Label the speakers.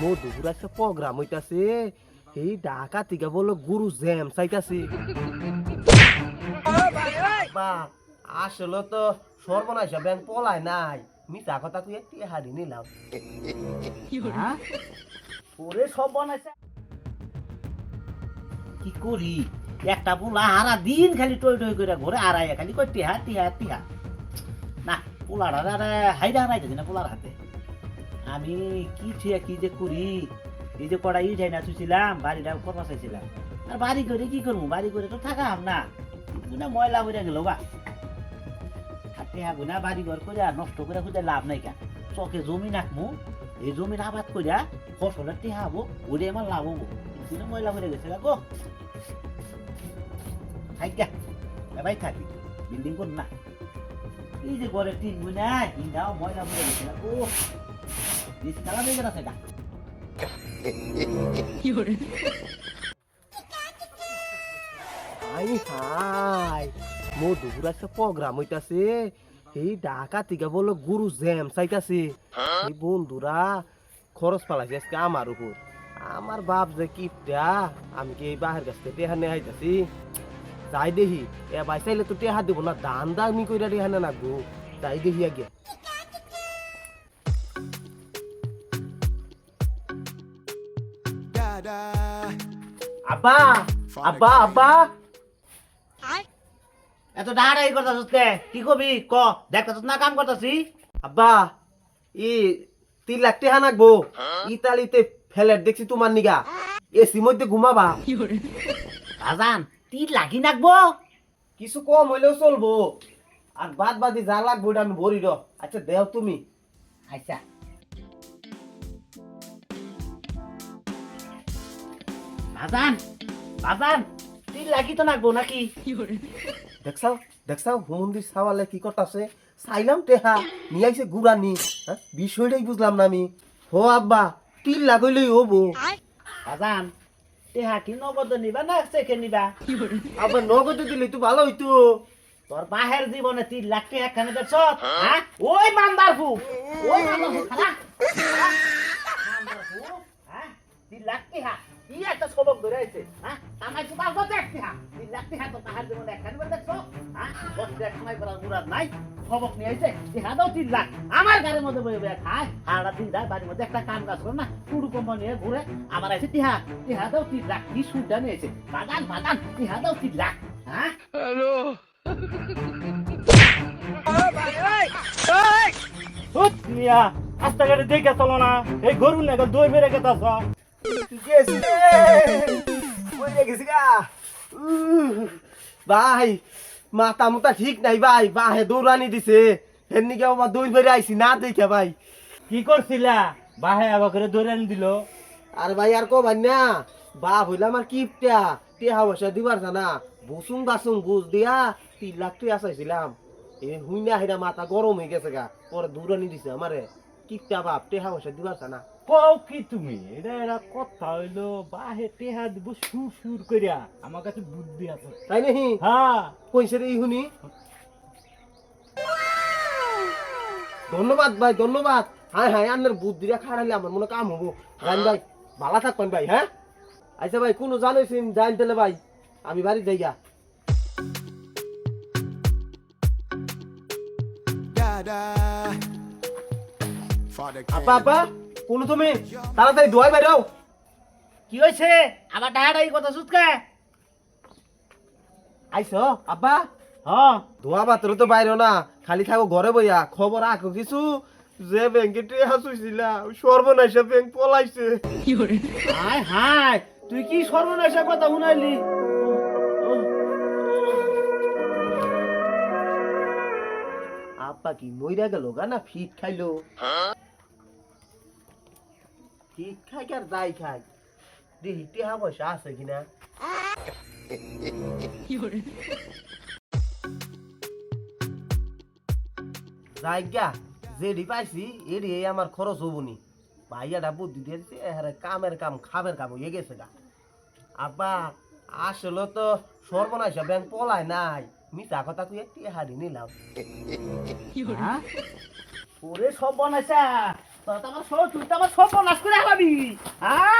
Speaker 1: মধুপুর একটা প্রোগ্রাম হইতাছে এই ঢাকা থেকে বলো গুরু জ্যাম চাইতাছে বা আসলে তো সর্বনাশা ব্যাংক পলায় নাই মিথ্যা কথা তুই একটি হারি নিলাম
Speaker 2: হ্যাঁ? ওরে সব বানাইছে কি করি একটা পোলা হারা দিন খালি টই টই করে ঘরে আড়াইয়া খালি কই টিহা টিহা টিহা না পোলার হারে হাইরা হারাইতেছি না পোলার হাতে আমি কি ঠিয়া কি যে করি এই যে কড়াই যাই না তুইছিলাম বাড়িটা করবা চাইছিলাম আর বাড়ি করে কি করবো বাড়ি করে তো থাকাম না না ময়লা হয়ে গেল বা আর টিহা গুনা বাড়ি ঘর করে আর নষ্ট করে খুঁজে লাভ নাই কেন চকে জমি নাকমু এই জমির আবাদ করিয়া ফসলের টিহা হবো ওরে আমার লাভ হবো কিন্তু ময়লা হয়ে গেছে গো থাকা এবাই থাকি বিল্ডিং কর না এই যে ঘরের টিন বই না ইন্দাও ময়লা হয়ে গেছে ও রিস্কালা হয়ে গেছে গা
Speaker 1: হাই হাই মধুপুর একটা প্রোগ্রাম হইতাছে এই ঢাকা থেকে বলো গুরু জ্যাম চাইতাছে এই বন্ধুরা খরচ পালাইছে আজকে আমার উপর আমার বাপ যে কিপটা আমি কি এই বাহের কাছ থেকে টেহা নিয়ে আইতাছি যাই দেখি এ ভাই চাইলে তো টেহা দিব না দান দামি কইরা টেহা না নাগবো যাই দেখি আগে আব্বা আব্বা আব্বা
Speaker 2: এত ডাড়াই করতাছিস কে কি কবি ক দেখতাছিস না কাম করতাছি
Speaker 1: আব্বা ই 3 লাখ টেহা নাগবো ইতালিতে ফ্ল্যাট দেখছি তোমার নিগা এসি মধ্যে ঘুমাবা
Speaker 2: আজান 3 লাখই নাকবো
Speaker 1: কিছু কম হইলেও চলবো আর বাদ বাদি যা লাগবো ওটা আমি ভরি র আচ্ছা দেও তুমি
Speaker 2: আচ্ছা আজান আজান 3 লাখই তো নাকবো নাকি
Speaker 1: দেখছাও দেখছাও হুমন্দির সাওয়ালে কি করতাছে সাইলাম টেহা নিয়ে আইছে গুড়ানি হ্যাঁ বিষয়টাই বুঝলাম না আমি হো আব্বা 3 লাখ হইলেই হবো
Speaker 2: আজান টেহা কি নগদ নিবা না চেকে নিবা
Speaker 1: আবার নগদে দিলে তো ভালো হইতো
Speaker 2: তোর বাহের জীবনে 3 লাখ টাকা এখানে দেখছ হ্যাঁ ওই মানদার ফু ওই মানদার ফু খানা মানদার ফু হ্যাঁ 3 লাখ টাকা কি একটা সবক ধরে আইছে হ্যাঁ কামাই তো পাঁচ বছর টাকা 3 লাখ টাকা তো বাহের জীবনে এখানে দেখছ হ্যাঁ বস টাকা কামাই করার মুরাদ নাই সবক নিয়ে আইছে টাকা দাও 3 লাখ আমার গাড়ির মধ্যে বয়ে বয়ে খায় সারা দিন যায় বাড়ির মধ্যে একটা কাম কাজ করে না টুডু কোম্পানি নিয়ে ঘুরে আমার আইছে টাকা টাকা দাও 3 লাখ কি সুদটা নিয়েছে বাগান বাগান টাকা দাও 3 লাখ হ্যাঁ
Speaker 3: মিয়া রাস্তাঘাটে দেখে চলো না এই গরু নাকি দই বেড়ে গেতাছ
Speaker 1: গেছি রে কইরে গেছি গা ভাই মাথা মুতা ঠিক নাই ভাই বাহে দৌড়ানি দিছে হেননি কে আমার দই বেড়ে আইছি না দেখে ভাই
Speaker 3: কি করছিলা বাহে আবার করে ধরে আনি দিল
Speaker 1: আর ভাই আর কবাই না বাপ হইলে আমার কিপটা টেহা পয়সা দিবার জানা বসুং গাছুং বুঝ দিয়া 3 লাখ টাকা চাইছিলাম এই হুইনা হেরা মাথা গরম হয়ে গেছে গা পরে দৌড়ানি দিছে আমারে কিপটা বাপ টেহা পয়সা দিবার জানা
Speaker 3: কও কি তুমি এটা এরা কথা হইলো বাহে টেহা দিব সুর সুর করিয়া আমার কাছে বুদ্ধি আছে
Speaker 1: তাই নাহি
Speaker 3: হ্যাঁ
Speaker 1: কইছে রে ইহুনি ধন্যবাদ ভাই ধন্যবাদ হাই হাই আপনার বুদ্ধিটা খাড়াইলে আমার মনে কাম হবো জান ভাই ভালো থাকবেন ভাই হ্যাঁ আচ্ছা ভাই কোনো জানোইছেন জান তেলে ভাই আমি বাড়ি যাইগা আপা আপা কোনো তুমি তাড়াতাড়ি ধোয়াই বাইরাও
Speaker 2: কি হয়েছে আবার ডাহাডাই কথা সুতকে
Speaker 1: আইসো আব্বা
Speaker 2: হ্যাঁ
Speaker 1: ধোয়া পাত্র তো বাইরেও না খালি থাকো ঘরে বইয়া খবর রাখো কিছু যে ব্যাংকে টেহা চুইছিলা সর্বনাশা ব্যাংক পলাইছে
Speaker 2: হায় হায় তুই কি সর্বনাশা কথা শুনাইলি
Speaker 1: আপা কি মইরা গেল গা না ফিট খাইলো ফিট খাই আর যাই খাই দেখি টেহা পয়সা আছে কিনা জায়গা যেডি পাইছি এডি আমার খরচ হবনি ভাইয়াটা বুদ্ধি দিয়েছে কামের কাম খাবের কাম হয়ে গেছে গা আব্বা আসলে তো সর্বনাশা ব্যাংক পলায় নাই মিথ্যা কথা তুই একটি হারি নিলাম
Speaker 2: ওরে সব বানাইছা তোরা তো আমার সব তুই তো আমার সব নাশ করে হারাবি হ্যাঁ